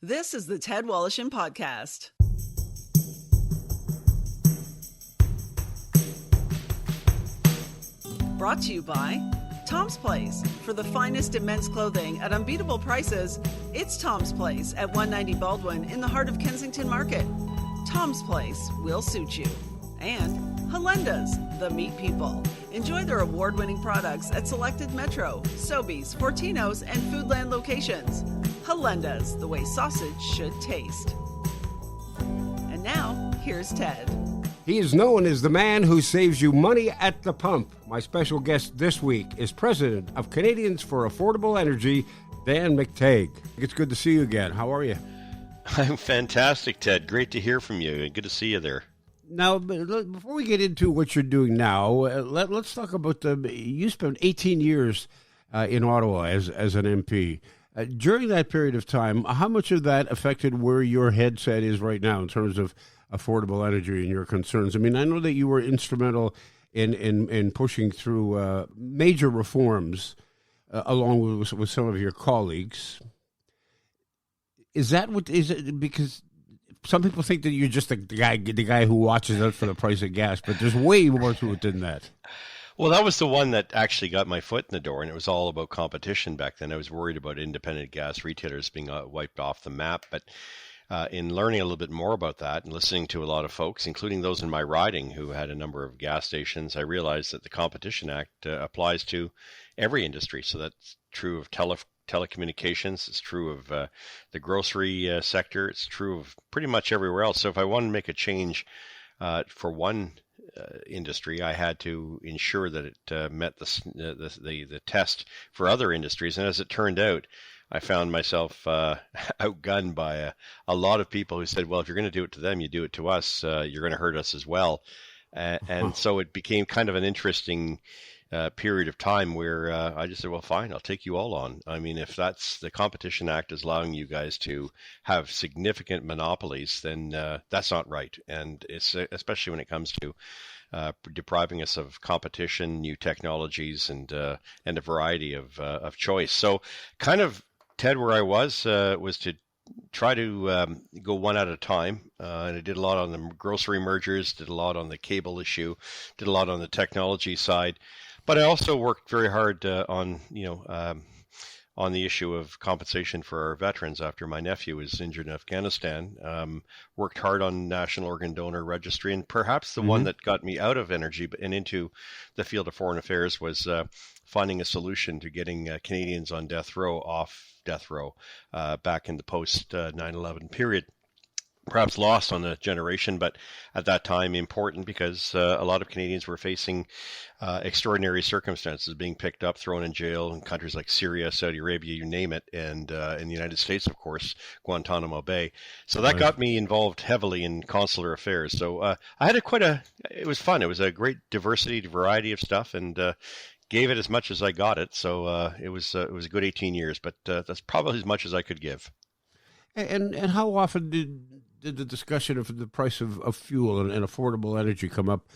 This is the Ted Wallachin Podcast. Brought to you by Tom's Place. For the finest in men's clothing at unbeatable prices, it's Tom's Place at 190 Baldwin in the heart of Kensington Market. Tom's Place will suit you. And Halenda's, the meat people. Enjoy their award-winning products at selected Metro, Sobeys, Fortinos, and Foodland locations. Halenda's, the way sausage should taste. And now, here's Ted. He is known as the man who saves you money at the pump. My special guest this week is President of Canadians for Affordable Energy, Dan McTeague. It's good to see you again. How are you? I'm fantastic, Ted. Great to hear from you. Good to see you there. Now, before we get into what you're doing now, let's talk about you spent 18 years in Ottawa as an MP. During that period of time, how much of that affected where your headset is right now in terms of affordable energy and your concerns? I mean, I know that you were instrumental in pushing through major reforms along with some of your colleagues. Is that what is it? Because some people think that you're just the guy who watches out for the price of gas, but there's way more to it than that. Well, that was the one that actually got my foot in the door, and it was all about competition back then. I was worried about independent gas retailers being wiped off the map, but in learning a little bit more about that and listening to a lot of folks, including those in my riding who had a number of gas stations, I realized that the Competition Act applies to every industry. So that's true of telecommunications, it's true of the grocery sector, it's true of pretty much everywhere else. So if I wanted to make a change for one industry, I had to ensure that it met the test for other industries. And as it turned out, I found myself outgunned by a lot of people who said, well, if you're going to do it to them, you do it to us. You're going to hurt us as well. And so it became kind of an interesting period of time where I just said, well, fine, I'll take you all on. I mean, if that's the Competition Act is allowing you guys to have significant monopolies, then that's not right. And it's especially when it comes to depriving us of competition, new technologies, and a variety of choice. So kind of, Ted, where I was to try to go one at a time. And I did a lot on the grocery mergers, did a lot on the cable issue, did a lot on the technology side. But I also worked very hard on the issue of compensation for our veterans after my nephew was injured in Afghanistan. Worked hard on National Organ Donor Registry, and perhaps the one that got me out of energy and into the field of foreign affairs was finding a solution to getting Canadians on death row off death row back in the post 9/11 period. Perhaps lost on a generation, but at that time important because a lot of Canadians were facing extraordinary circumstances, being picked up, thrown in jail in countries like Syria, Saudi Arabia, you name it, and in the United States, of course, Guantanamo Bay. So that got me involved heavily in consular affairs. So I had it was fun. It was a great variety of stuff, and gave it as much as I got it. So it was a good 18 years, but that's probably as much as I could give. And how often did the discussion of the price of fuel and affordable energy come up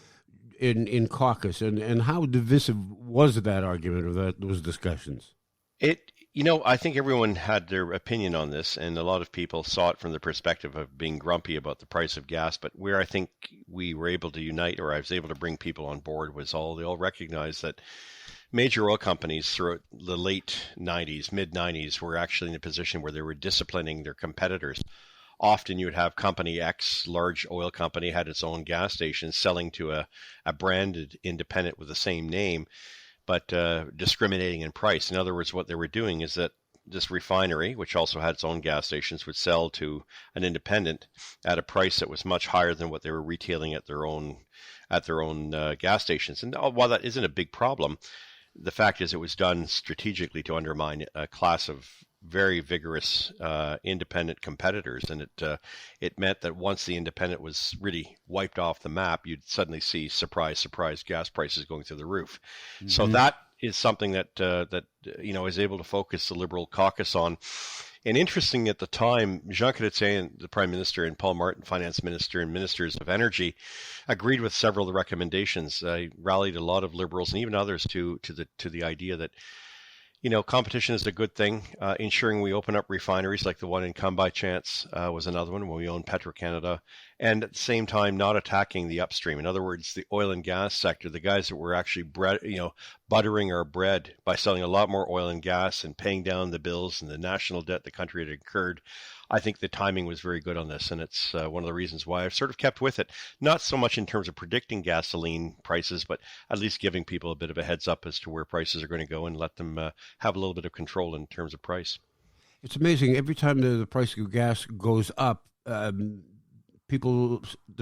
in caucus, and how divisive was that argument or those discussions? I think everyone had their opinion on this, and a lot of people saw it from the perspective of being grumpy about the price of gas. But where I think we were able to unite, or I was able to bring people on board, was they all recognized that major oil companies throughout the late 90s, mid 90s, were actually in a position where they were disciplining their competitors. Often you would have company X, large oil company, had its own gas station selling to a branded independent with the same name, but discriminating in price. In other words, what they were doing is that this refinery, which also had its own gas stations, would sell to an independent at a price that was much higher than what they were retailing at their own gas stations. And while that isn't a big problem, the fact is it was done strategically to undermine a class of very vigorous independent competitors, and it meant that once the independent was really wiped off the map, you'd suddenly see surprise gas prices going through the roof. Mm-hmm. So that is something that I was able to focus the Liberal caucus on. And interesting, at the time, Jean Chrétien, the Prime Minister, and Paul Martin, Finance Minister, and Ministers of Energy, agreed with several of the recommendations. I rallied a lot of Liberals and even others to the idea that Competition is a good thing. Ensuring we open up refineries like the one in Come By Chance was another one when we owned Petro-Canada, and at the same time not attacking the upstream. In other words, the oil and gas sector, the guys that were actually buttering our bread by selling a lot more oil and gas and paying down the bills and the national debt the country had incurred. I think the timing was very good on this, and it's one of the reasons why I've sort of kept with it. Not so much in terms of predicting gasoline prices, but at least giving people a bit of a heads up as to where prices are going to go and let them have a little bit of control in terms of price. It's amazing. Every time the price of gas goes up, the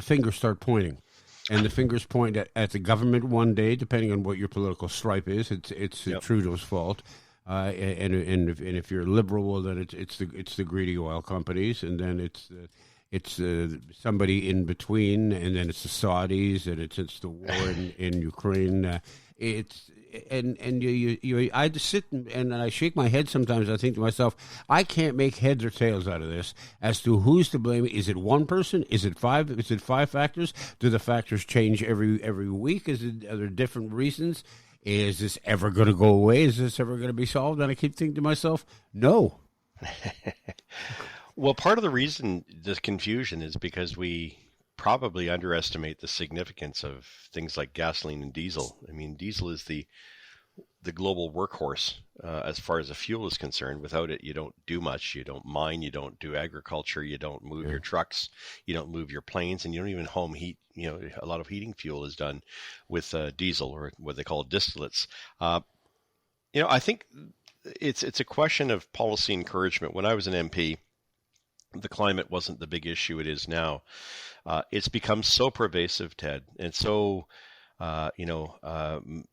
fingers start pointing. And the fingers point at the government one day, depending on what your political stripe is. It's yep. Trudeau's fault. And if you're liberal, well, then it's the greedy oil companies, and then it's somebody in between, and then it's the Saudis, and it's the war in Ukraine. I just sit and I shake my head sometimes. I think to myself, I can't make heads or tails out of this as to who's to blame. Is it one person? Is it five? Is it five factors? Do the factors change every week? Are there different reasons? Is this ever going to go away? Is this ever going to be solved? And I keep thinking to myself, no. Well, part of the reason this confusion is because we probably underestimate the significance of things like gasoline and diesel. I mean, diesel is the global workhorse as far as a fuel is concerned. Without it, you don't do much. You don't mine, you don't do agriculture, you don't move your trucks, you don't move your planes, and you don't even home heat. A lot of heating fuel is done with diesel, or what they call distillates. I think it's a question of policy encouragement. When I was an MP, the climate wasn't the big issue it is now. It's become so pervasive, Ted, and so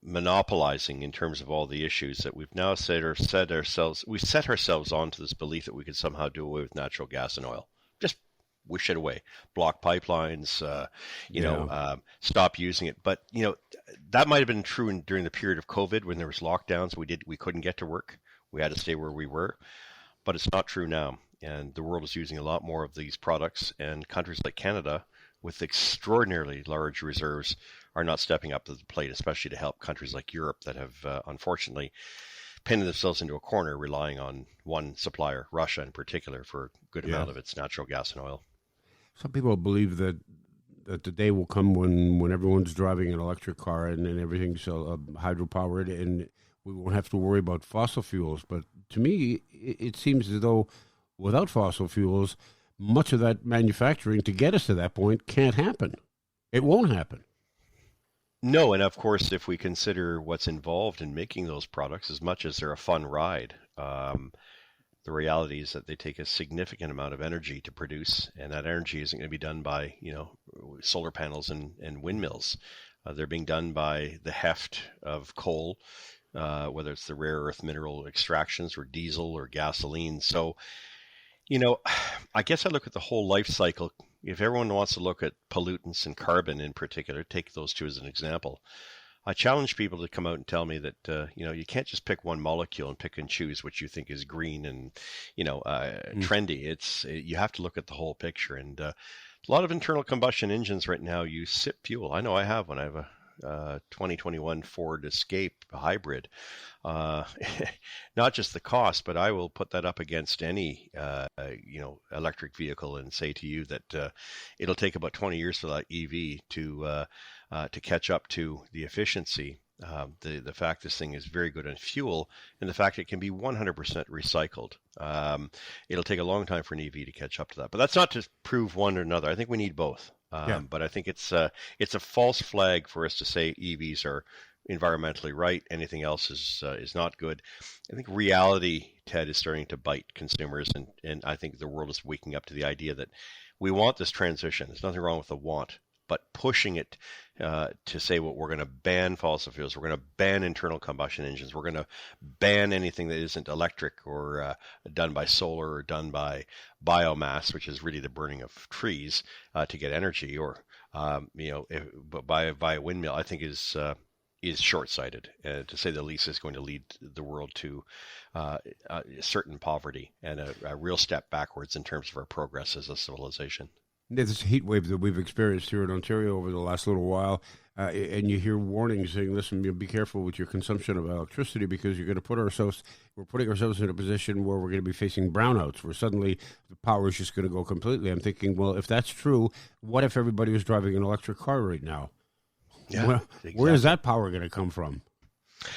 monopolizing in terms of all the issues that we've now set ourselves onto this belief that we could somehow do away with natural gas and oil. Just wish it away, block pipelines, stop using it. But that might have been true during the period of COVID when there was lockdowns. We couldn't get to work. We had to stay where we were. But it's not true now. And the world is using a lot more of these products, and countries like Canada, with extraordinarily large reserves, are not stepping up to the plate, especially to help countries like Europe that have unfortunately painted themselves into a corner, relying on one supplier, Russia in particular, for a good amount of its natural gas and oil. Some people believe that the day will come when everyone's driving an electric car and everything's hydropowered, and we won't have to worry about fossil fuels. But to me, it seems as though without fossil fuels, much of that manufacturing to get us to that point can't happen. It won't happen. No, and of course, if we consider what's involved in making those products, as much as they're a fun ride, the reality is that they take a significant amount of energy to produce, and that energy isn't going to be done by solar panels and windmills. They're being done by the heft of coal, whether it's the rare earth mineral extractions or diesel or gasoline. So, I guess I look at the whole life cycle. If everyone wants to look at pollutants and carbon in particular, take those two as an example. I challenge people to come out and tell me that, you can't just pick one molecule and pick and choose what you think is green and, trendy. You have to look at the whole picture. And a lot of internal combustion engines right now use SIP fuel. I know I have one. I have a 2021 Ford Escape hybrid. Not just the cost, but I will put that up against any electric vehicle and say to you that it'll take about 20 years for that EV to catch up to the efficiency. The fact this thing is very good on fuel, and the fact it can be 100% recycled. It'll take a long time for an EV to catch up to that. But that's not to prove one or another. I think we need both. But I think it's a false flag for us to say EVs are environmentally right. Anything else is not good. I think reality, Ted, is starting to bite consumers, and I think the world is waking up to the idea that we want this transition. There's nothing wrong with the want, but pushing it to say, well, we're going to ban fossil fuels, we're going to ban internal combustion engines, we're going to ban anything that isn't electric or done by solar or done by biomass, which is really the burning of trees to get energy, or by a windmill, I think is short-sighted. To say the least, is going to lead the world to certain poverty and a real step backwards in terms of our progress as a civilization. This heat wave that we've experienced here in Ontario over the last little while, and you hear warnings saying, listen, be careful with your consumption of electricity because we're putting ourselves in a position where we're going to be facing brownouts, where suddenly the power is just going to go completely. I'm thinking, well, if that's true, what if everybody was driving an electric car right now? Yeah, where is that power going to come from?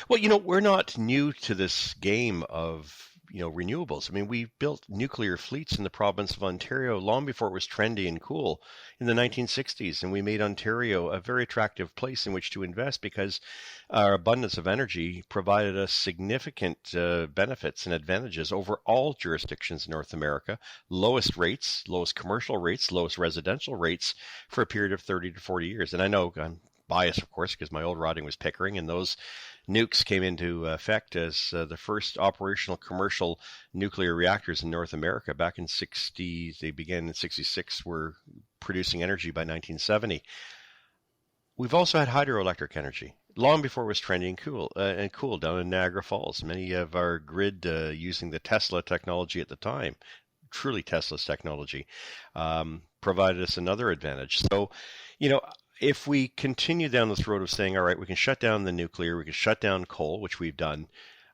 Well, we're not new to this game of renewables. I mean, we built nuclear fleets in the province of Ontario long before it was trendy and cool in the 1960s, and we made Ontario a very attractive place in which to invest because our abundance of energy provided us significant benefits and advantages over all jurisdictions in North America. Lowest rates, lowest commercial rates, lowest residential rates for a period of 30 to 40 years. And I know I'm biased, of course, because my old riding was Pickering, and those nukes came into effect as the first operational commercial nuclear reactors in North America back in 60. They began in 66, were producing energy by 1970. We've also had hydroelectric energy long before it was trendy and cool down in Niagara Falls. Many of our grid using the Tesla technology at the time, truly Tesla's technology, provided us another advantage. So, if we continue down this road of saying, all right, we can shut down the nuclear, we can shut down coal, which we've done,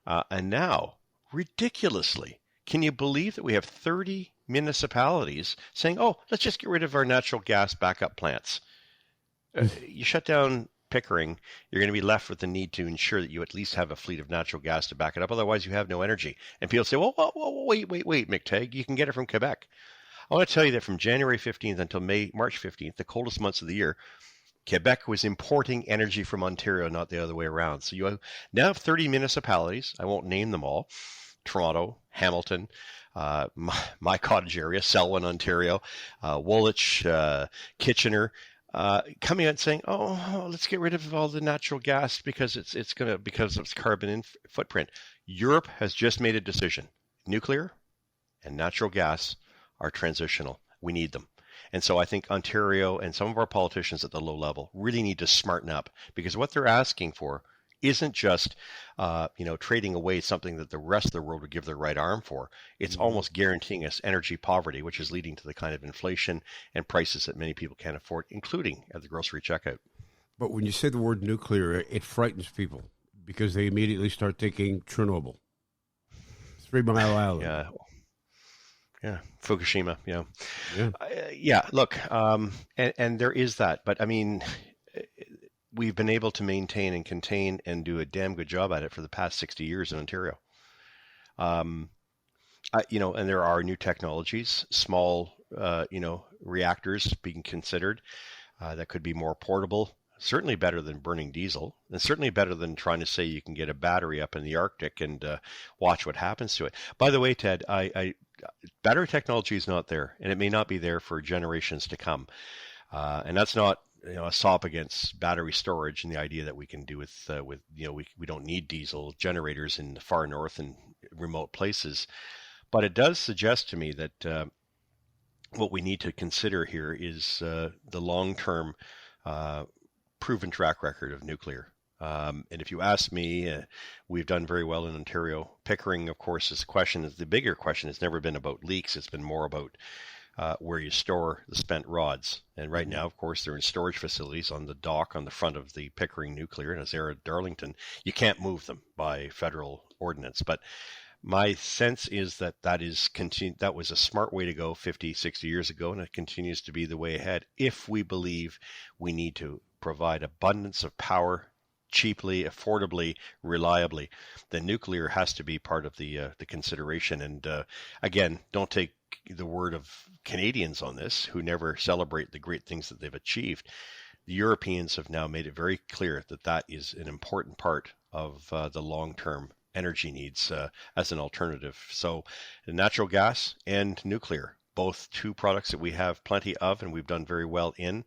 and now, ridiculously, can you believe that we have 30 municipalities saying, oh, let's just get rid of our natural gas backup plants? You shut down Pickering, you're going to be left with the need to ensure that you at least have a fleet of natural gas to back it up. Otherwise, you have no energy. And people say, well, wait, McTeague, you can get it from Quebec. I want to tell you that from January 15th until March 15th, the coldest months of the year, Quebec was importing energy from Ontario, not the other way around. So you now have 30 municipalities. I won't name them all. Toronto, Hamilton, my cottage area, Selwyn, Ontario, Woolwich, Kitchener, coming out and saying, oh, let's get rid of all the natural gas because because of its carbon footprint. Europe has just made a decision. Nuclear and natural gas are transitional. We need them. And so I think Ontario and some of our politicians at the low level really need to smarten up because what they're asking for isn't just, trading away something that the rest of the world would give their right arm for. It's almost guaranteeing us energy poverty, which is leading to the kind of inflation and prices that many people can't afford, including at the grocery checkout. But when you say the word nuclear, it frightens people because they immediately start thinking Chernobyl, 3 Mile Island. Yeah, Fukushima. Look, and there is that, but I mean, we've been able to maintain and contain and do a damn good job at it for the past 60 years in Ontario. And there are new technologies, small, reactors being considered that could be more portable. Certainly better than burning diesel, and certainly better than trying to say you can get a battery up in the Arctic and watch what happens to it. By the way, Ted, battery technology is not there, and it may not be there for generations to come. And that's not a sop against battery storage and the idea that we can do we don't need diesel generators in the far north and remote places. But it does suggest to me that what we need to consider here is the long-term proven track record of nuclear. And if you ask me, we've done very well in Ontario. Pickering, of course, the bigger question has never been about leaks. It's been more about where you store the spent rods. And right now, of course, they're in storage facilities on the dock on the front of the Pickering nuclear and as they're at Darlington. You can't move them by federal ordinance. But my sense is that that was a smart way to go 50, 60 years ago, and it continues to be the way ahead if we believe we need to provide abundance of power cheaply, affordably, reliably. The nuclear has to be part of the consideration. And again, don't take the word of Canadians on this, who never celebrate the great things that they've achieved. The Europeans have now made it very clear that that is an important part of the long-term energy needs as an alternative. So natural gas and nuclear, both two products that we have plenty of and we've done very well in.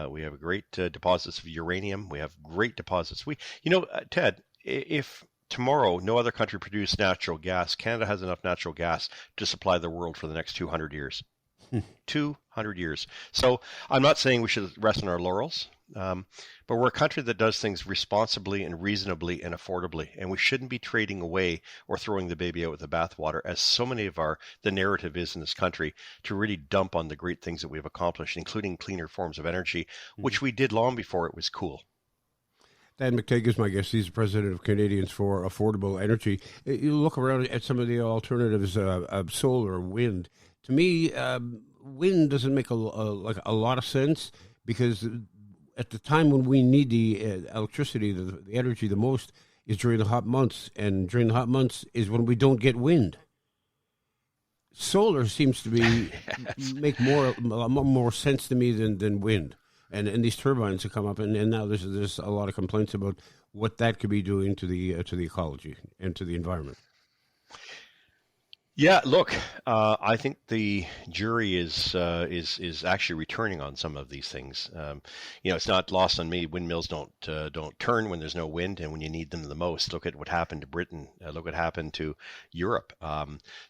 We have great deposits of uranium. We have great deposits. Ted, if tomorrow no other country produced natural gas, Canada has enough natural gas to supply the world for the next 200 years. 200 years. So I'm not saying we should rest on our laurels. But we're a country that does things responsibly and reasonably and affordably, and we shouldn't be trading away or throwing the baby out with the bathwater, as so many of the narrative is in this country, to really dump on the great things that we've accomplished, including cleaner forms of energy, which we did long before it was cool. Dan McTeague is my guest. He's the president of Canadians for Affordable Energy. You look around at some of the alternatives, solar, wind. To me, wind doesn't make a lot of sense, because at the time when we need the electricity, the energy the most, is during the hot months, and during the hot months is when we don't get wind. Solar seems to be make a lot more sense to me than wind. And these turbines have come up, and now there's a lot of complaints about what that could be doing to the ecology and to the environment. Yeah, look, I think the jury is actually returning on some of these things. It's not lost on me. Windmills don't turn when there's no wind and when you need them the most. Look at what happened to Britain. Look what happened to Europe.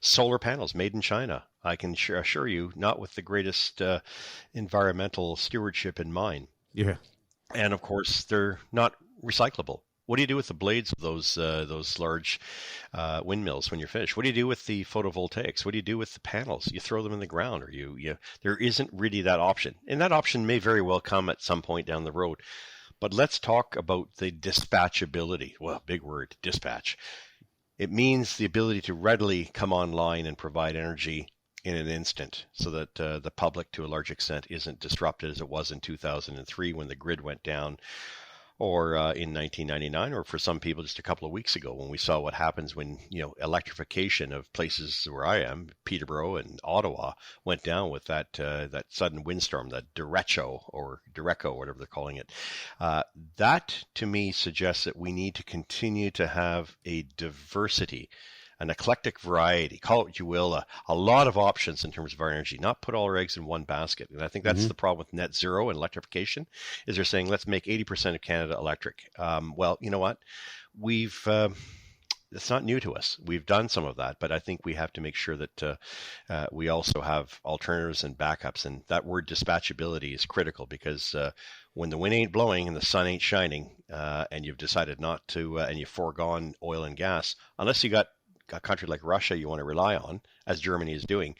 Solar panels made in China. I can assure you, not with the greatest environmental stewardship in mind. Yeah, and of course they're not recyclable. What do you do with the blades of those large windmills when you're finished? What do you do with the photovoltaics? What do you do with the panels? You throw them in the ground, or there isn't really that option. And that option may very well come at some point down the road. But let's talk about the dispatchability. Well, big word, dispatch. It means the ability to readily come online and provide energy in an instant, so that the public, to a large extent, isn't disrupted as it was in 2003 when the grid went down, or in 1999, or for some people just a couple of weeks ago when we saw what happens when electrification of places where I am, Peterborough and Ottawa, went down with that sudden windstorm, that derecho, whatever they're calling it. That to me suggests that we need to continue to have a diversity, an eclectic variety, call it what you will, a lot of options in terms of our energy, not put all our eggs in one basket. And I think that's the problem with net zero and electrification, is they're saying, let's make 80% of Canada electric. Well, you know what? It's not new to us. We've done some of that, but I think we have to make sure that we also have alternatives and backups. And that word dispatchability is critical, because when the wind ain't blowing and the sun ain't shining, and you've decided not to, and you've foregone oil and gas, unless you got a country like Russia you want to rely on, as Germany is doing,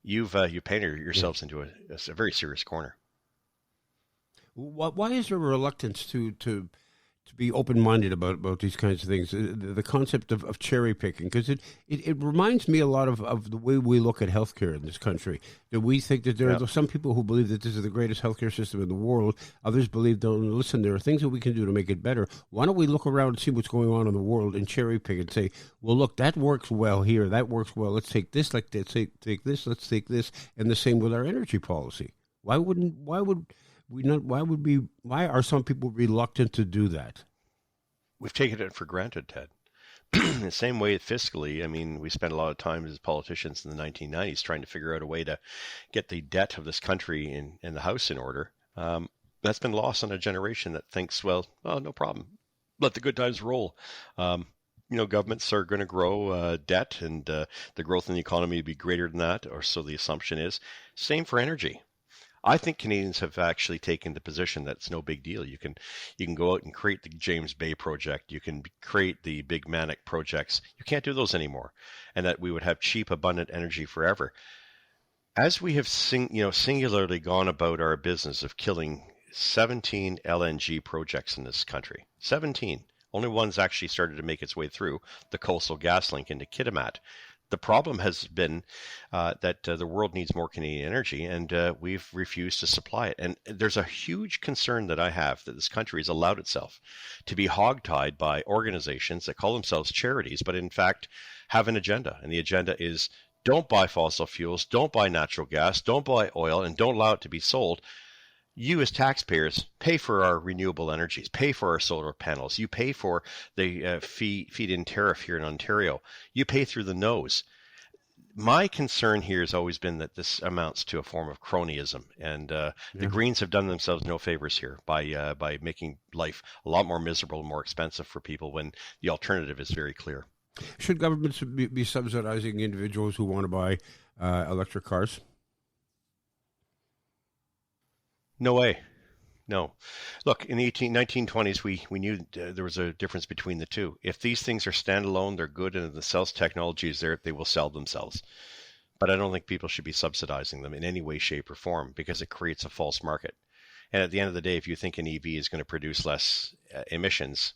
you've painted yourselves into a very serious corner. Why is there a reluctance to be open-minded about these kinds of things? The concept of cherry picking, because it reminds me a lot of the way we look at healthcare in this country. That we think that there are some people who believe that this is the greatest healthcare system in the world. Others believe, listen, there are things that we can do to make it better. Why don't we look around and see what's going on in the world and cherry pick and say, well, look, that works well here, that works well. Let's take this, like that. Take this. Let's take this, and the same with our energy policy. Why are some people reluctant to do that? We've taken it for granted, Ted. The same way fiscally, I mean, we spent a lot of time as politicians in the 1990s trying to figure out a way to get the debt of this country and the house in order. That's been lost on a generation that thinks, well, no problem. Let the good times roll. Governments are going to grow debt, and the growth in the economy will be greater than that, or so the assumption is. Same for energy. I think Canadians have actually taken the position that it's no big deal. You can go out and create the James Bay project. You can create the big Manic projects. You can't do those anymore, and that we would have cheap, abundant energy forever. As we have singularly gone about our business of killing 17 LNG projects in this country, 17. Only one's actually started to make its way through, the Coastal GasLink into Kitimat. The problem has been that the world needs more Canadian energy, and we've refused to supply it. And there's a huge concern that I have that this country has allowed itself to be hogtied by organizations that call themselves charities, but in fact have an agenda. And the agenda is, don't buy fossil fuels, don't buy natural gas, don't buy oil, and don't allow it to be sold. You as taxpayers pay for our renewable energies, pay for our solar panels. You pay for the feed-in tariff here in Ontario. You pay through the nose. My concern here has always been that this amounts to a form of cronyism, and the Greens have done themselves no favors here by making life a lot more miserable and more expensive for people when the alternative is very clear. Should governments be subsidizing individuals who want to buy electric cars? No way. No. Look, in the 1920s, we knew there was a difference between the two. If these things are standalone, they're good, and the sales technology is there, they will sell themselves. But I don't think people should be subsidizing them in any way, shape, or form because it creates a false market. And at the end of the day, if you think an EV is going to produce less emissions,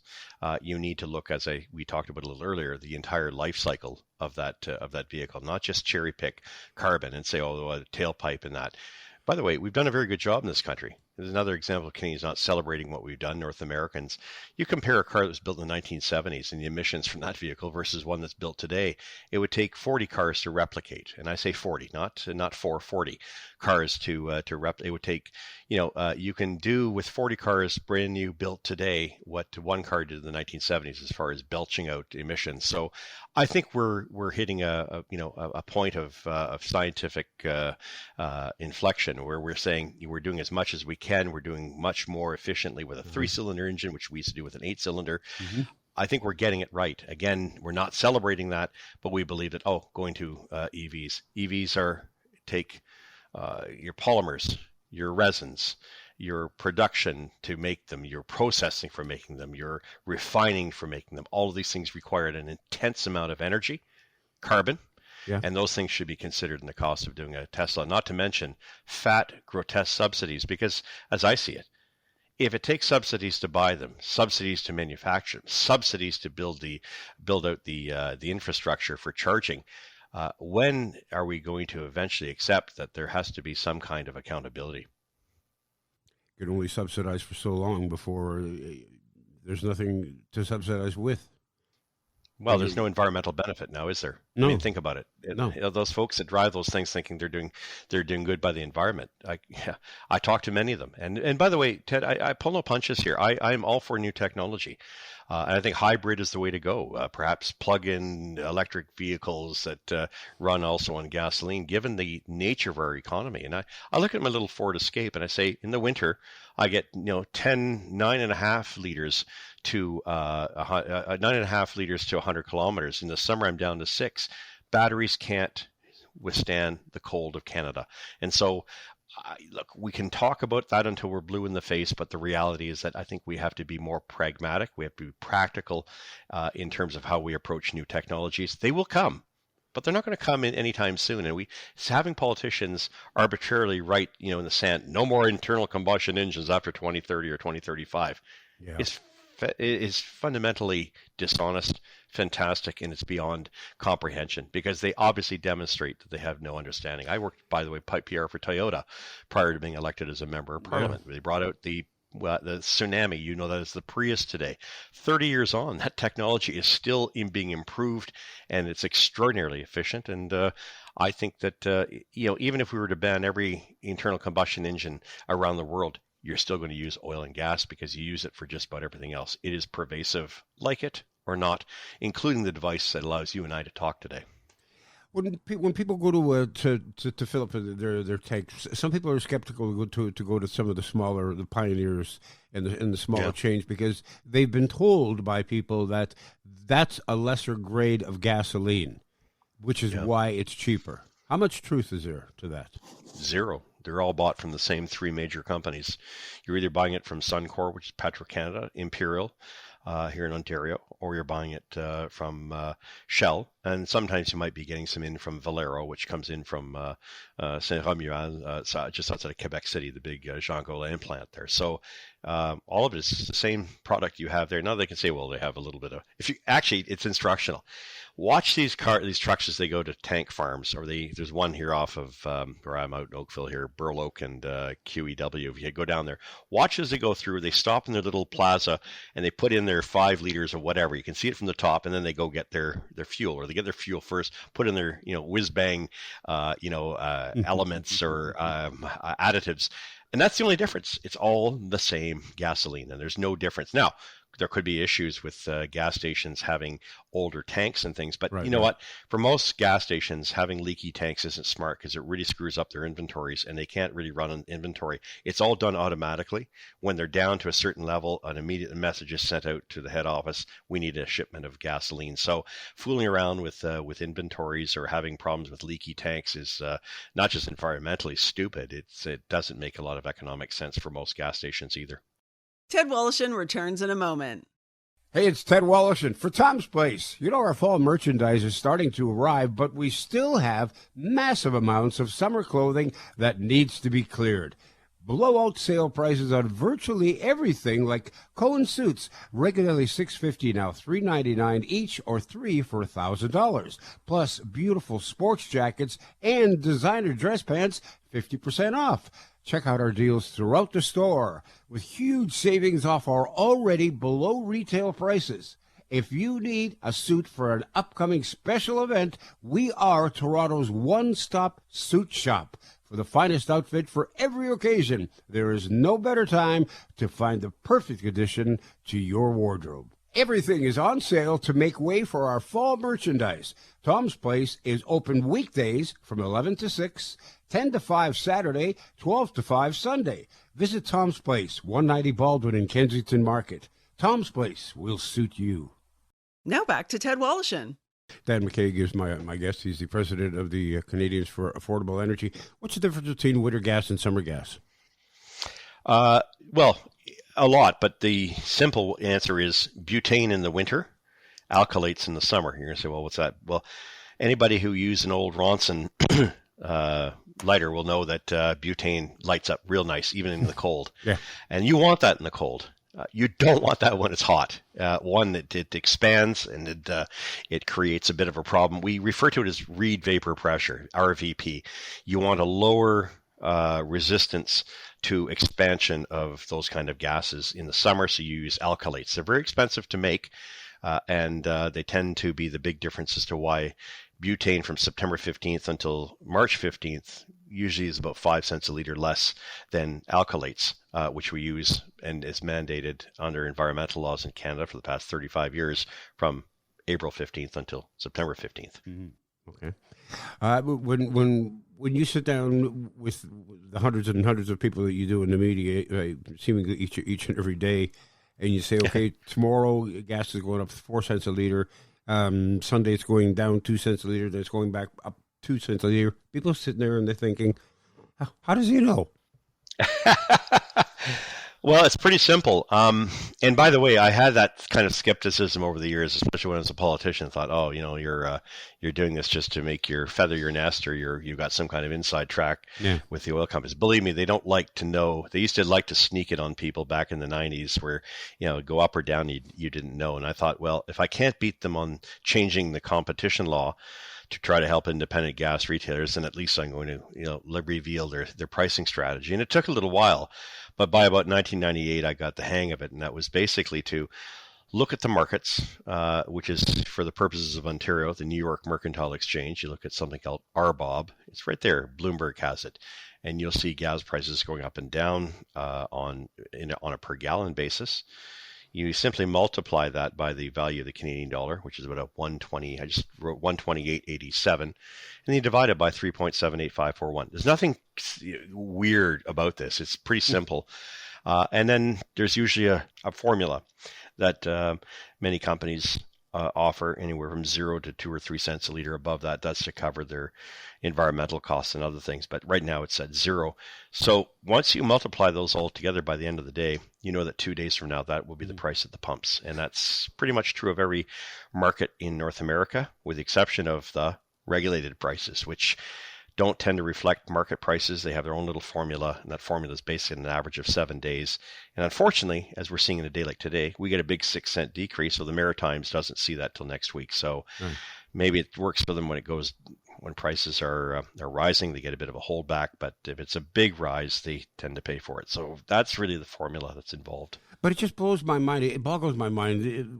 you need to look, as we talked about a little earlier, the entire life cycle of that vehicle, not just cherry pick carbon and say, oh, a tailpipe and that. By the way, we've done a very good job in this country. There's another example of Canadians not celebrating what we've done, North Americans. You compare a car that was built in the 1970s and the emissions from that vehicle versus one that's built today, it would take 40 cars to replicate. And I say 40, not 440 cars to replicate. It would take, you can do with 40 cars brand new built today what one car did in the 1970s as far as belching out emissions. So I think we're hitting a point of scientific inflection where we're saying we're doing as much as we can. We're doing much more efficiently with a 3-cylinder engine, which we used to do with an 8-cylinder. Mm-hmm. I think we're getting it right. Again, we're not celebrating that, but we believe that, going to EVs. EVs take your polymers, your resins, your production to make them, your processing for making them, your refining for making them. All of these things require an intense amount of energy, carbon, and those things should be considered in the cost of doing a Tesla, not to mention fat, grotesque subsidies, because as I see it, if it takes subsidies to buy them, subsidies to manufacture them, subsidies to build out the infrastructure for charging, when are we going to eventually accept that there has to be some kind of accountability? You can only subsidize for so long before there's nothing to subsidize with. Well, there's no environmental benefit now, is there? No. I mean, think about it. No. Those folks that drive those things thinking they're doing good by the environment. I talk to many of them. And by the way, Ted, I pull no punches here. I'm all for new technology. And I think hybrid is the way to go. Perhaps plug-in electric vehicles that run also on gasoline, given the nature of our economy. And I look at my little Ford Escape and I say, in the winter, I get 9.5 liters to 9.5 liters to 100 kilometers. In the summer, I'm down to 6. Batteries can't withstand the cold of Canada, and so. Look, we can talk about that until we're blue in the face, but the reality is that I think we have to be more pragmatic. We have to be practical in terms of how we approach new technologies. They will come, but they're not going to come in anytime soon. And having politicians arbitrarily write, in the sand, no more internal combustion engines after 2030 or 2035 is fundamentally dishonest, fantastic, and it's beyond comprehension because they obviously demonstrate that they have no understanding. I worked, by the way, PR for Toyota prior to being elected as a member of parliament. They brought out the Tsunami, that is the Prius today. 30 years on, that technology is still being improved, and it's extraordinarily efficient. And I think that, even if we were to ban every internal combustion engine around the world, you're still going to use oil and gas because you use it for just about everything else. It is pervasive, like it or not, including the device that allows you and I to talk today. When people go to fill up their tanks, some people are skeptical to go to some of the pioneers and the smaller chains because they've been told by people that that's a lesser grade of gasoline, which is why it's cheaper. How much truth is there to that? Zero. They're all bought from the same 3 major companies. You're either buying it from Suncor, which is Petro-Canada, Imperial here in Ontario, or you're buying it from Shell. And sometimes you might be getting some in from Valero, which comes in from Saint-Romuald, just outside of Quebec City, the big Jean Gaulin plant there. So all of it is the same product you have there. Now they can say, well, they have a little bit of... It's instructional. Watch these trucks as they go to tank farms, or there's one here off of where I'm out in Oakville here, Burloak and QEW. If you go down there, watch as they go through. They stop in their little plaza and they put in their 5 liters or whatever. You can see it from the top, and then they go get their fuel, or they get their fuel first, put in their whiz bang elements or additives. And that's the only difference. It's all the same gasoline, and there's no difference. Now, there could be issues with gas stations having older tanks and things. But Right, you know right. what? For most gas stations, having leaky tanks isn't smart because it really screws up their inventories, and they can't really run an inventory. It's all done automatically. When they're down to a certain level, an immediate message is sent out to the head office. We need a shipment of gasoline. So fooling around with inventories or having problems with leaky tanks is not just environmentally stupid. It doesn't make a lot of economic sense for most gas stations either. Ted Wallachin returns in a moment. Hey, it's Ted Wallachin for Tom's Place. You know, our fall merchandise is starting to arrive, but we still have massive amounts of summer clothing that needs to be cleared. Blowout sale prices on virtually everything, like Cohen suits, regularly $650, now $399 each, or 3 for $1,000. Plus, beautiful sports jackets and designer dress pants, 50% off. Check out our deals throughout the store with huge savings off our already below retail prices. If you need a suit for an upcoming special event, we are Toronto's one-stop suit shop. For the finest outfit for every occasion, there is no better time to find the perfect addition to your wardrobe. Everything is on sale to make way for our fall merchandise. Tom's Place is open weekdays from 11 to 6, 10 to 5 Saturday, 12 to 5 Sunday. Visit Tom's Place, 190 Baldwin in Kensington Market. Tom's Place will suit you. Now back to Ted Wallachin. Dan McTeague is my guest. He's the president of the Canadians for Affordable Energy. What's the difference between winter gas and summer gas? Well, a lot, but the simple answer is butane in the winter, alkylates in the summer. You're going to say, well, what's that? Well, anybody who used an old Ronson lighter will know that butane lights up real nice, even in the cold. Yeah. And you want that in the cold. You don't want that when it's hot. One, it expands and it creates a bit of a problem. We refer to it as Reid vapor pressure, RVP. You want a lower resistance to expansion of those kind of gases in the summer, so you use alkylates. They're very expensive to make, and they tend to be the big difference as to why butane from September 15th until March 15th usually is about 5 cents a liter less than alkylates, which we use and is mandated under environmental laws in Canada for the past 35 years from April 15th until September 15th. Mm-hmm. Okay. When you sit down with the hundreds and hundreds of people that you do in the media, seemingly each and every day, and you say, okay, tomorrow gas is going up 4 cents a liter, Sunday it's going down 2 cents a liter, then it's going back up 2 cents a liter. People are sitting there and they're thinking, how does he know? Well, it's pretty simple. And by the way, I had that kind of skepticism over the years, especially when I was a politician. I thought, oh, you're doing this just to make your feather your nest, or you've got some kind of inside track with the oil companies. Believe me, they don't like to know. They used to like to sneak it on people back in the 90s where, go up or down, you didn't know. And I thought, well, if I can't beat them on changing the competition law to try to help independent gas retailers, then at least I'm going to, reveal their pricing strategy. And it took a little while, but by about 1998, I got the hang of it. And that was basically to look at the markets, which is for the purposes of Ontario, the New York Mercantile Exchange. You look at something called RBOB. It's right there. Bloomberg has it. And you'll see gas prices going up and down on a per gallon basis. You simply multiply that by the value of the Canadian dollar, which is about a 120. I just wrote 128.87, and then you divide it by 3.78541. There's nothing weird about this. It's pretty simple. And then there's usually a formula that many companies offer, anywhere from 0 to 2 or 3 cents a liter. Above that, that's to cover their environmental costs and other things. But right now it's at 0. So once you multiply those all together by the end of the day, you know that 2 days from now, that will be the price at the pumps. And that's pretty much true of every market in North America, with the exception of the regulated prices, which don't tend to reflect market prices. They have their own little formula, and that formula is based on an average of 7 days. And unfortunately, as we're seeing in a day like today, we get a big 6 cent decrease, so the Maritimes doesn't see that till next week. So maybe it works for them when prices are rising, they get a bit of a holdback. But if it's a big rise, they tend to pay for it. So that's really the formula that's involved. But it just blows my mind. It boggles my mind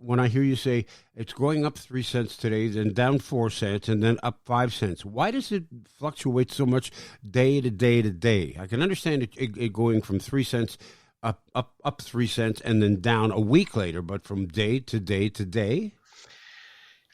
when I hear you say it's going up 3 cents today, then down 4 cents, and then up 5 cents. Why does it fluctuate so much day to day to day? I can understand it going from 3 cents up 3 cents and then down a week later, but from day to day to day.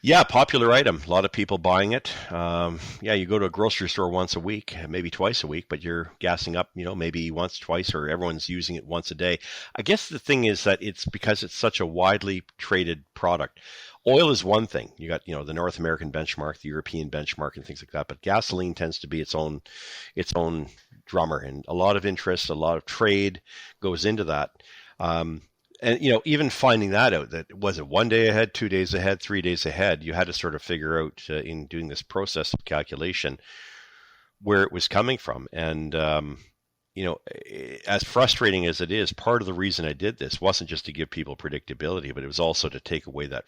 Yeah, popular item. A lot of people buying it. Yeah, you go to a grocery store once a week, maybe twice a week, but you're gassing up, maybe once, twice, or everyone's using it once a day. I guess the thing is that it's because it's such a widely traded product. Oil is one thing. You got, the North American benchmark, the European benchmark, and things like that. But gasoline tends to be its own drummer, and a lot of interest, a lot of trade goes into that. And, even finding that out, that was it 1 day ahead, 2 days ahead, 3 days ahead, you had to sort of figure out in doing this process of calculation where it was coming from. And, as frustrating as it is, part of the reason I did this wasn't just to give people predictability, but it was also to take away that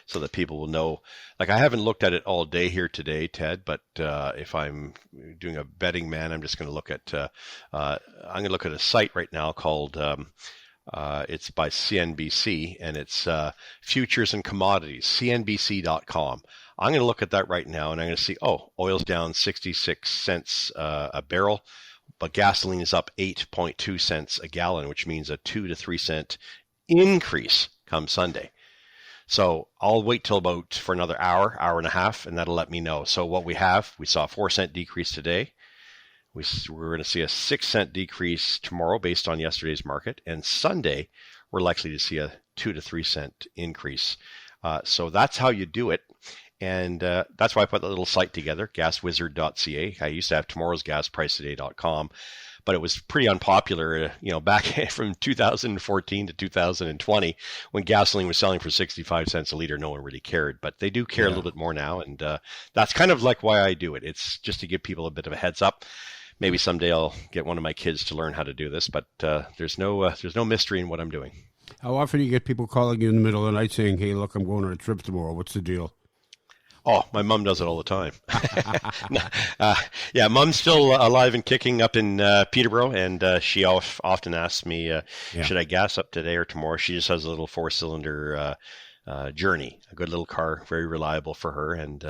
so that people will know. Like, I haven't looked at it all day here today, Ted, but if I'm doing a betting man, I'm just going to look at, a site right now called, it's by CNBC, and it's Futures and Commodities, cnbc.com. I'm going to look at that right now, and I'm going to see, oil's down 66 cents a barrel, but gasoline is up 8.2 cents a gallon, which means a 2 to 3 cent increase come Sunday. So I'll wait for another hour and a half, and that'll let me know. So what we saw a 4 cent decrease today. We're going to see a 6 cent decrease tomorrow based on yesterday's market. And Sunday, we're likely to see a 2 to 3 cent increase. So that's how you do it. And that's why I put that little site together, gaswizard.ca. I used to have tomorrowsgaspricetoday.com, but it was pretty unpopular, back from 2014 to 2020 when gasoline was selling for 65 cents a liter. No one really cared, but they do care a little bit more now. And that's kind of like why I do it. It's just to give people a bit of a heads up. Maybe someday I'll get one of my kids to learn how to do this, but there's no mystery in what I'm doing. How often do you get people calling you in the middle of the night saying, "Hey, look, I'm going on a trip tomorrow. What's the deal?" Oh, my mom does it all the time. Yeah, mom's still alive and kicking up in Peterborough, and she often asks me, should I gas up today or tomorrow? She just has a little 4-cylinder Journey, a good little car, very reliable for her. And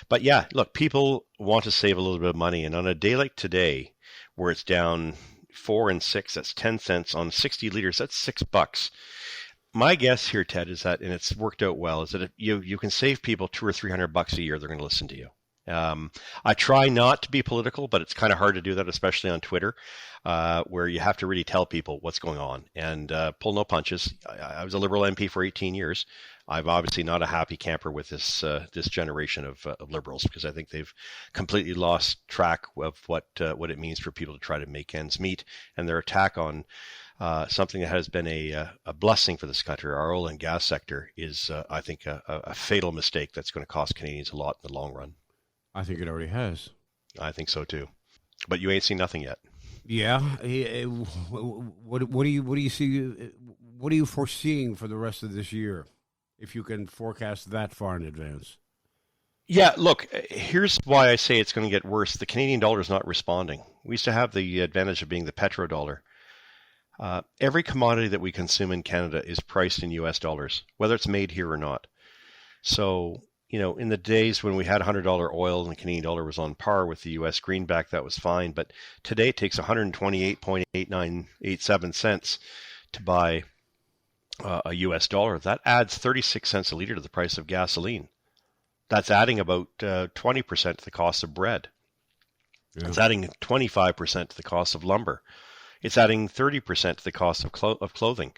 but yeah, look, people want to save a little bit of money, and on a day like today, where it's down 4 and 6, that's 10 cents on 60 liters. That's $6. My guess here, Ted, is that, and it's worked out well, is that if you can save people $200 or $300 a year, they're going to listen to you. I try not to be political, but it's kind of hard to do that, especially on Twitter, where you have to really tell people what's going on and pull no punches. I was a Liberal MP for 18 years. I'm obviously not a happy camper with this generation of Liberals, because I think they've completely lost track of what it means for people to try to make ends meet, and their attack on something that has been a blessing for this country, our oil and gas sector, is, I think, a fatal mistake that's going to cost Canadians a lot in the long run. I think it already has. I think so too. But you ain't seen nothing yet. Yeah. What do you see? What are you foreseeing for the rest of this year, if you can forecast that far in advance? Yeah, look, here's why I say it's going to get worse. The Canadian dollar is not responding. We used to have the advantage of being the petrodollar. Every commodity that we consume in Canada is priced in U.S. dollars, whether it's made here or not. So, in the days when we had $100 oil and the Canadian dollar was on par with the U.S. greenback, that was fine. But today it takes 128.8987 cents to buy a U.S. dollar. That adds 36 cents a liter to the price of gasoline. That's adding about 20% to the cost of bread. Yeah. It's adding 25% to the cost of lumber. It's adding 30% to the cost of clothing.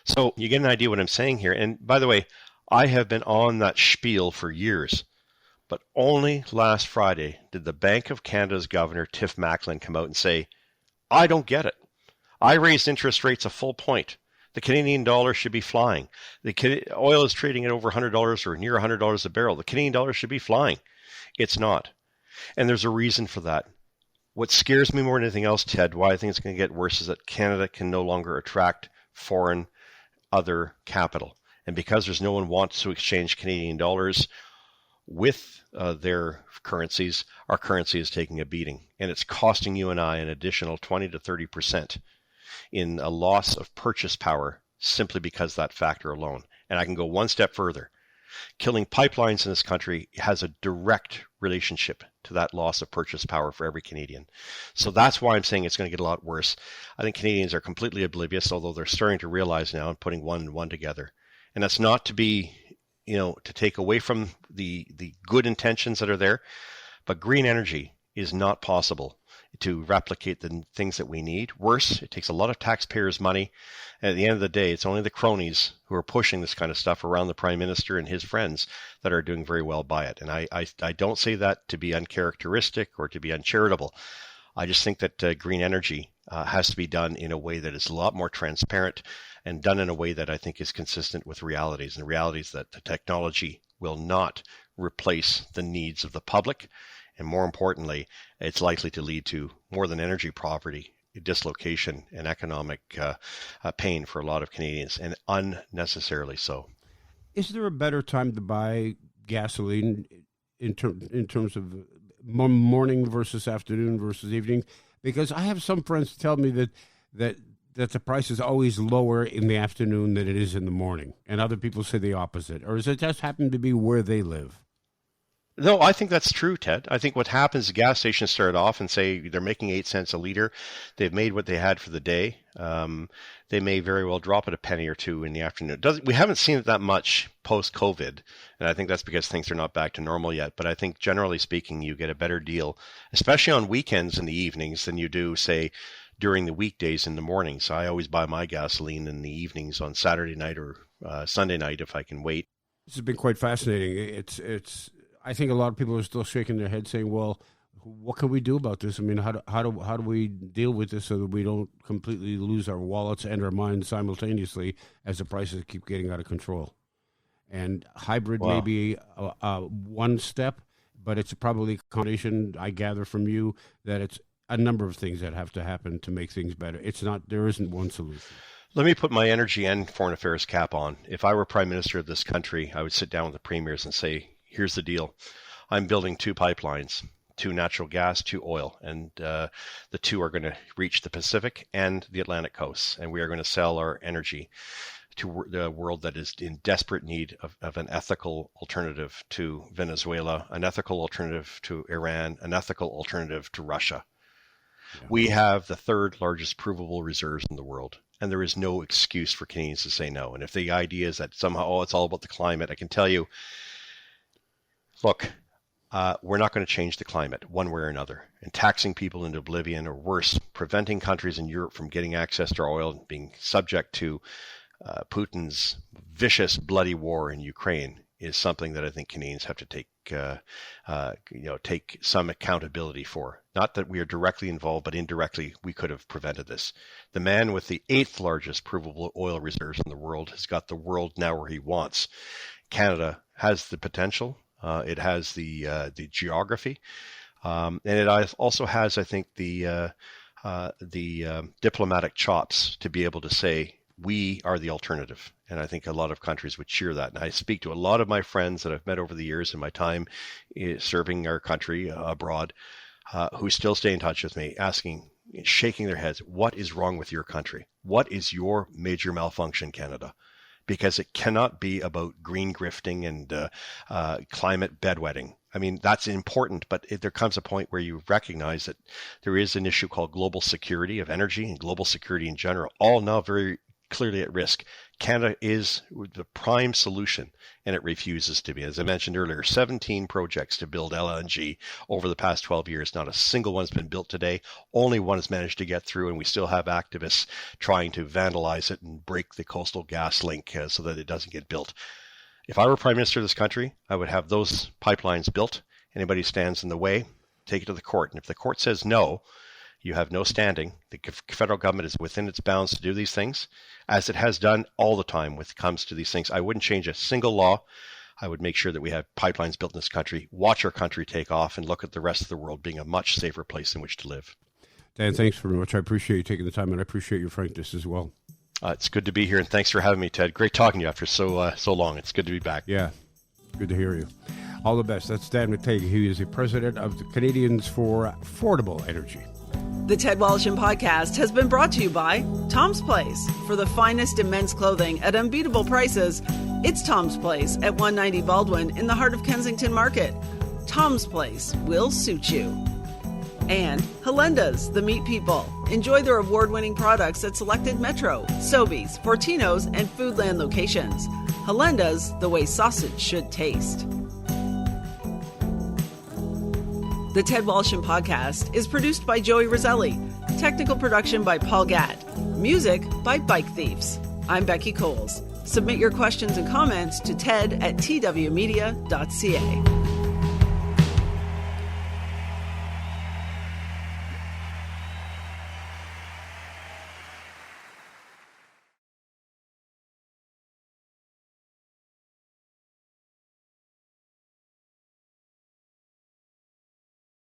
So you get an idea what I'm saying here. And by the way, I have been on that spiel for years, but only last Friday did the Bank of Canada's governor, Tiff Macklin, come out and say, I don't get it. I raised interest rates a full point. The Canadian dollar should be flying. The oil is trading at over $100 or near $100 a barrel. The Canadian dollar should be flying. It's not. And there's a reason for that. What scares me more than anything else, Ted, why I think it's going to get worse, is that Canada can no longer attract foreign other capital. And because there's no one wants to exchange Canadian dollars with their currencies, our currency is taking a beating. And it's costing you and I an additional 20 to 30% in a loss of purchase power simply because that factor alone. And I can go one step further. Killing pipelines in this country has a direct relationship to that loss of purchase power for every Canadian. So that's why I'm saying it's going to get a lot worse. I think Canadians are completely oblivious, although they're starting to realize now and putting one and one together. And that's not to be, to take away from the good intentions that are there, but green energy is not possible to replicate the things that we need. Worse, it takes a lot of taxpayers' money. And at the end of the day, it's only the cronies who are pushing this kind of stuff around the Prime Minister and his friends that are doing very well by it. And I don't say that to be uncharacteristic or to be uncharitable. I just think that green energy has to be done in a way that is a lot more transparent and done in a way that I think is consistent with realities. And the reality is that the technology will not replace the needs of the public. And more importantly, it's likely to lead to more than energy poverty, dislocation, and economic pain for a lot of Canadians, and unnecessarily so. Is there a better time to buy gasoline in terms of morning versus afternoon versus evening? Because I have some friends tell me that the price is always lower in the afternoon than it is in the morning, and other people say the opposite. Or does it just happen to be where they live? No, I think that's true, Ted. I think what happens is gas stations start off and say they're making 8 cents a liter. They've made what they had for the day. They may very well drop it a penny or two in the afternoon. We haven't seen it that much post-COVID, and I think that's because things are not back to normal yet. But I think generally speaking, you get a better deal, especially on weekends in the evenings, than you do, say, during the weekdays in the mornings. I always buy my gasoline in the evenings on Saturday night or Sunday night if I can wait. This has been quite fascinating. It's. I think a lot of people are still shaking their heads saying, well, what can we do about this? I mean, how do we deal with this so that we don't completely lose our wallets and our minds simultaneously as the prices keep getting out of control? And hybrid may be one step, but it's probably a combination, I gather from you, that it's a number of things that have to happen to make things better. There isn't one solution. Let me put my energy and foreign affairs cap on. If I were Prime Minister of this country, I would sit down with the premiers and say, here's the deal. I'm building 2 pipelines, 2 natural gas, 2 oil, and the 2 are going to reach the Pacific and the Atlantic coasts, and we are going to sell our energy to the world that is in desperate need of an ethical alternative to Venezuela, an ethical alternative to Iran, an ethical alternative to Russia. Yeah. We have the 3rd largest provable reserves in the world, and there is no excuse for Canadians to say no. And if the idea is that somehow, it's all about the climate, I can tell you, look, we're not going to change the climate one way or another. And taxing people into oblivion, or worse, preventing countries in Europe from getting access to our oil and being subject to Putin's vicious, bloody war in Ukraine is something that I think Canadians have to take some accountability for. Not that we are directly involved, but indirectly we could have prevented this. The man with the 8th largest provable oil reserves in the world has got the world now where he wants. Canada has the potential. It has the geography, and it also has, I think, the diplomatic chops to be able to say we are the alternative. And I think a lot of countries would cheer that. And I speak to a lot of my friends that I've met over the years in my time serving our country abroad, who still stay in touch with me, shaking their heads, what is wrong with your country? What is your major malfunction, Canada? Because it cannot be about green grifting and climate bedwetting. I mean, that's important, but there comes a point where you recognize that there is an issue called global security of energy and global security in general, all now very clearly at risk. Canada is the prime solution, and it refuses to be. As I mentioned earlier, 17 projects to build LNG over the past 12 years. Not a single one has been built today. Only one has managed to get through, and we still have activists trying to vandalize it and break the Coastal Gas Link so that it doesn't get built. If I were Prime Minister of this country, I would have those pipelines built. Anybody who stands in the way, take it to the court. And if the court says no, you have no standing. The federal government is within its bounds to do these things, as it has done all the time when it comes to these things. I wouldn't change a single law. I would make sure that we have pipelines built in this country, watch our country take off, and look at the rest of the world being a much safer place in which to live. Dan, thanks very much. I appreciate you taking the time, and I appreciate your frankness as well. It's good to be here, and thanks for having me, Ted. Great talking to you after so long. It's good to be back. Yeah, good to hear you. All the best. That's Dan McTeague. He is the president of the Canadians for Affordable Energy. The Ted Wallachin Podcast has been brought to you by Tom's Place. For the finest in men's clothing at unbeatable prices, It's Tom's Place at 190 Baldwin in the heart of Kensington Market. Tom's Place will suit you. And Helenda's, the meat people. Enjoy their award-winning products at selected Metro, Sobeys, Fortino's, and Foodland locations. Helenda's, the way sausage should taste. The Ted Walsham Podcast is produced by Joey Roselli. Technical production by Paul Gatt. Music by Bike Thieves. I'm Becky Coles. Submit your questions and comments to ted@twmedia.ca.